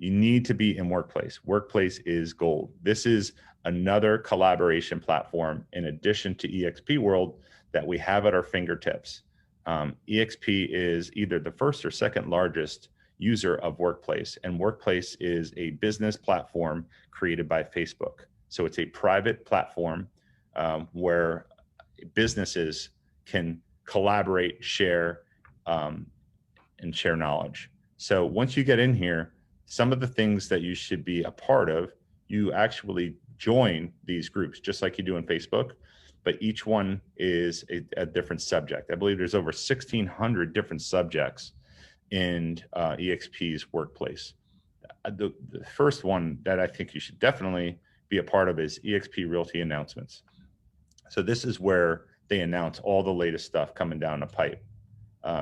You need to be in Workplace. Workplace is gold. This is another collaboration platform in addition to EXP World that we have at our fingertips. EXP is either the first or second largest user of Workplace, and Workplace is a business platform created by Facebook. So it's a private platform where businesses can collaborate, share, and share knowledge. So once you get in here, some of the things that you should be a part of, you actually join these groups just like you do in Facebook, but each one is a different subject. I believe there's over 1,600 different subjects in EXP's Workplace. The first one that I think you should definitely be a part of is EXP Realty Announcements. So this is where they announce all the latest stuff coming down the pipe.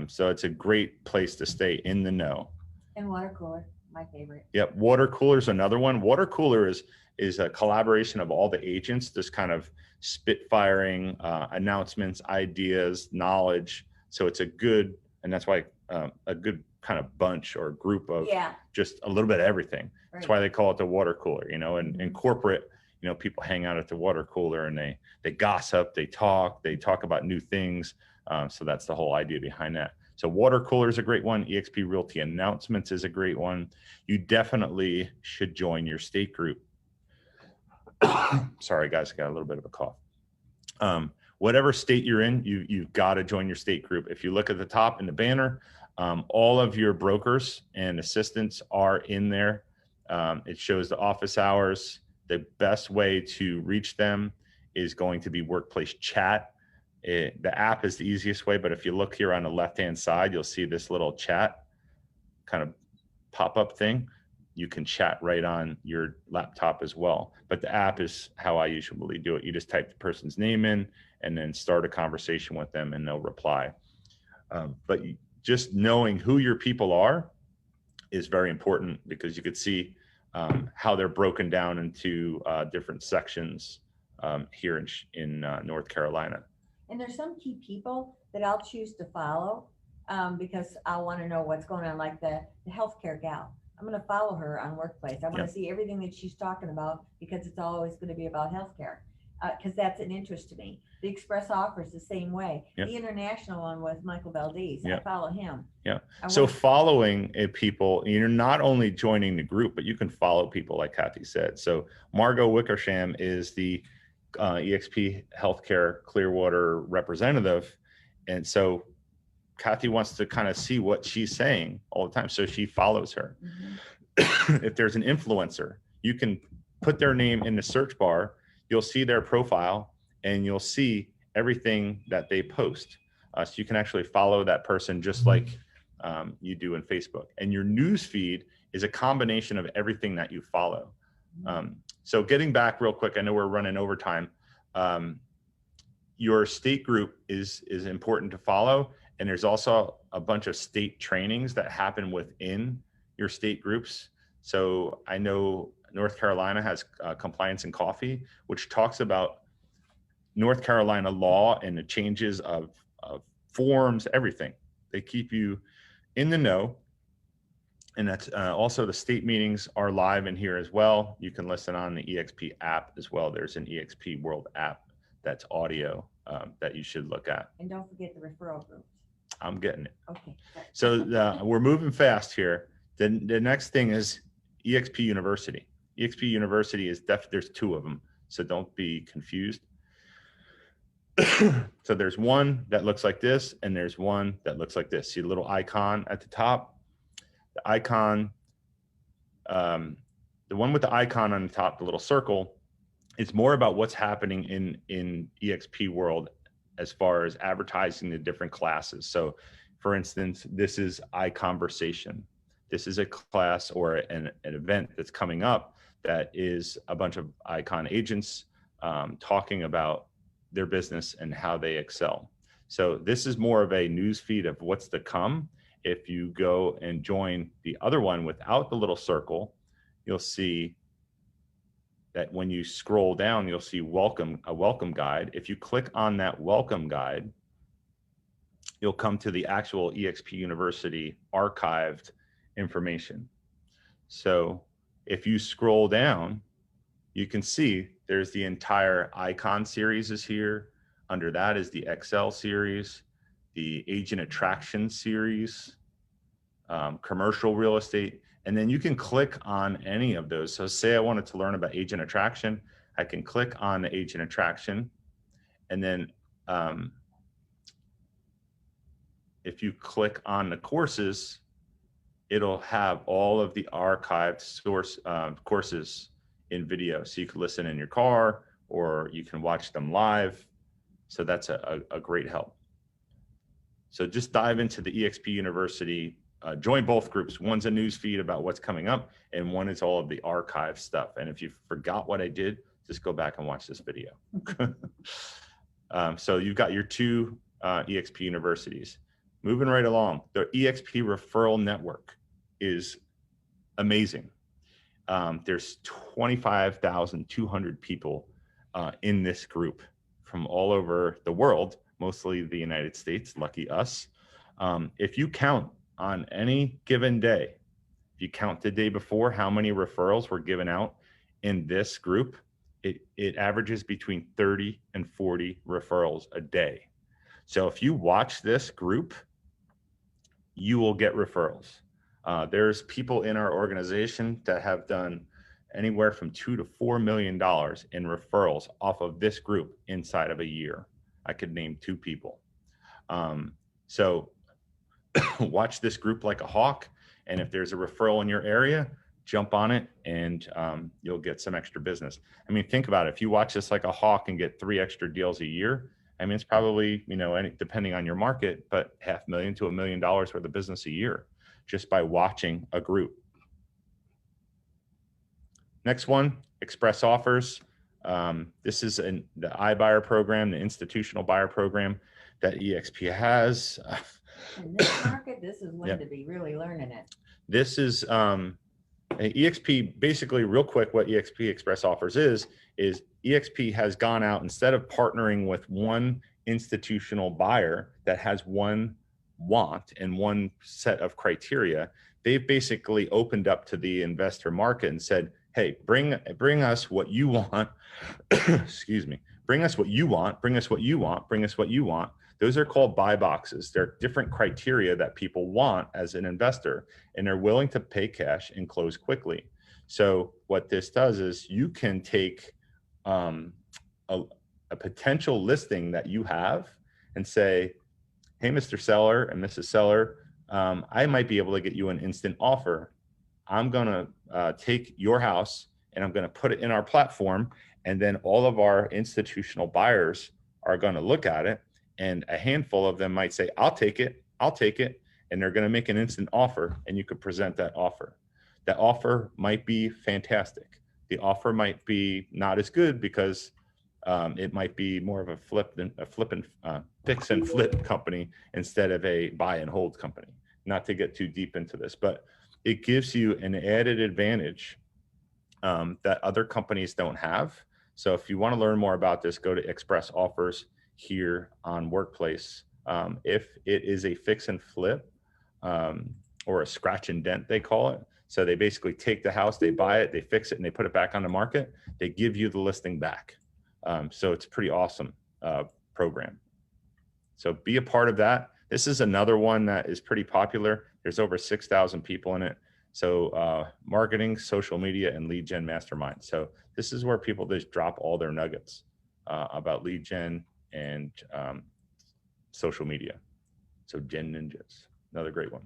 So it's a great place to stay in the know. And water cooler, my favorite. Yep, water cooler is another one. Water cooler is a collaboration of all the agents, just kind of spitfiring announcements, ideas, knowledge. So it's a good, and that's why a good kind of bunch or group of just a little bit of everything. Right. That's why they call it the water cooler, you know, and in corporate, you know, people hang out at the water cooler and they gossip, they talk about new things. So that's the whole idea behind that. So water cooler is a great one. EXP Realty Announcements is a great one. You definitely should join your state group. Sorry, guys, I got a little bit of a cough. Whatever state you're in, you've got to join your state group. If you look at the top in the banner, all of your brokers and assistants are in there. It shows the office hours. The best way to reach them is going to be Workplace Chat. The app is the easiest way, but if you look here on the left-hand side, you'll see this little chat kind of pop-up thing. You can chat right on your laptop as well. But the app is how I usually do it. You just type the person's name in and then start a conversation with them and they'll reply. But just knowing who your people are is very important because you could see how they're broken down into different sections here in North Carolina. And there's some key people that I'll choose to follow because I want to know what's going on, like the healthcare gal. I'm going to follow her on Workplace. I want to see everything that she's talking about because it's always going to be about healthcare because that's an interest to me. The Express Offers the same way. The international one with Michael Valdez. I follow him. So following people, you're not only joining the group, but you can follow people like Kathy said. So Margot Wickersham is the EXP Healthcare Clearwater representative. And so Kathy wants to kind of see what she's saying all the time. So she follows her. If there's an influencer, you can put their name in the search bar. You'll see their profile and you'll see everything that they post. So you can actually follow that person just like you do in Facebook. And your news feed is a combination of everything that you follow. So getting back real quick, I know we're running over time. Your state group is important to follow. And there's also a bunch of state trainings that happen within your state groups. So I know North Carolina has Compliance and Coffee, which talks about North Carolina law and the changes of forms, everything. They keep you in the know. And that's also the state meetings are live in here as well. You can listen on the EXP app as well. There's an EXP World app that's audio that you should look at. And don't forget the referral groups. I'm getting it. Okay. So we're moving fast here. Then the next thing is EXP University. EXP University is there's two of them, so don't be confused. So there's one that looks like this, and there's one that looks like this. See the little icon at the top? The icon, the one with the icon on the top, the little circle, it's more about what's happening in EXP World as far as advertising the different classes. So for instance, this is iConversation. This is a class or an event that's coming up that is a bunch of icon agents talking about their business and how they excel. So this is more of a news feed of what's to come. If you go and join the other one without the little circle, you'll see that when you scroll down, you'll see a welcome guide. If you click on that welcome guide, you'll come to the actual EXP University archived information. So if you scroll down, you can see there's the entire Icon series is here. Under that is the XL series, the Agent Attraction series, commercial real estate, and then you can click on any of those. So say I wanted to learn about Agent Attraction, I can click on the Agent Attraction, and then if you click on the courses, it'll have all of the archived source courses in video. So you can listen in your car or you can watch them live. So that's a great help. So just dive into the EXP University, join both groups. One's a news feed about what's coming up and one is all of the archive stuff. And if you forgot what I did, just go back and watch this video. So you've got your two EXP universities. Moving right along, the EXP Referral Network is amazing. There's 25,200 people in this group from all over the world, mostly the United States, lucky us. If you count on any given day, if you count the day before how many referrals were given out in this group, it averages between 30 and 40 referrals a day. So if you watch this group, you will get referrals. There's people in our organization that have done anywhere from $2 to $4 million in referrals off of this group inside of a year. I could name 2 people. So watch this group like a hawk. And if there's a referral in your area, jump on it and you'll get some extra business. I mean, think about it. If you watch this like a hawk and get 3 extra deals a year, I mean, it's probably, depending on your market, but $500,000 to $1 million worth of business a year just by watching a group. Next one, Express Offers. This is the iBuyer program, the institutional buyer program that EXP has. In this market, this is when to be really learning it. This is EXP, basically real quick, what EXP Express Offers is EXP has gone out, instead of partnering with one institutional buyer that has one want and one set of criteria, they've basically opened up to the investor market and said, hey, bring us what you want. Excuse me. Bring us what you want. Bring us what you want. Bring us what you want. Those are called buy boxes. They're different criteria that people want as an investor, and they're willing to pay cash and close quickly. So what this does is you can take a potential listing that you have and say, hey, Mr. Seller and Mrs. Seller, I might be able to get you an instant offer. I'm going to take your house and I'm going to put it in our platform. And then all of our institutional buyers are going to look at it. And a handful of them might say, I'll take it. I'll take it. And they're going to make an instant offer. And you could present that offer. That offer might be fantastic. The offer might be not as good because it might be more of a fix and flip company instead of a buy and hold company. Not to get too deep into this, but it gives you an added advantage that other companies don't have. So if you want to learn more about this, go to Express Offers here on Workplace. If it is a fix and flip or a scratch and dent, they call it. So they basically take the house, they buy it, they fix it, and they put it back on the market. They give you the listing back. So it's a pretty awesome program. So be a part of that. This is another one that is pretty popular. There's over 6,000 people in it. So marketing, social media, and lead gen mastermind. So this is where people just drop all their nuggets about lead gen and social media. So Gen Ninjas, another great one.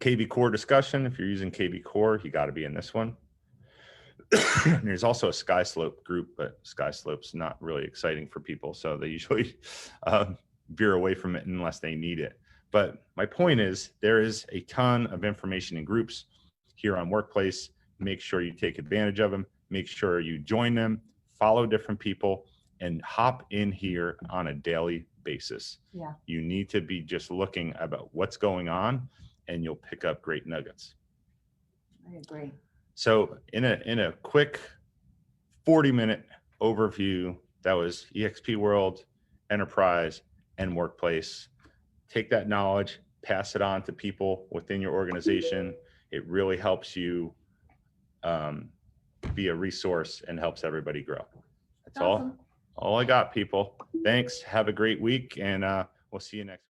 KB Core discussion. If you're using KB Core, you got to be in this one. There's also a SkySlope group, but SkySlope's not really exciting for people. So they usually veer away from it unless they need it. But my point is there is a ton of information in groups here on Workplace. Make sure you take advantage of them. Make sure you join them, follow different people, and hop in here on a daily basis. Yeah. You need to be just looking about what's going on, and you'll pick up great nuggets. I agree. So in a quick 40-minute overview, that was EXP World, Enterprise, and Workplace. Take that knowledge, pass it on to people within your organization. It really helps you be a resource and helps everybody grow. That's Awesome. all I got, people. Thanks. Have a great week, and we'll see you next week.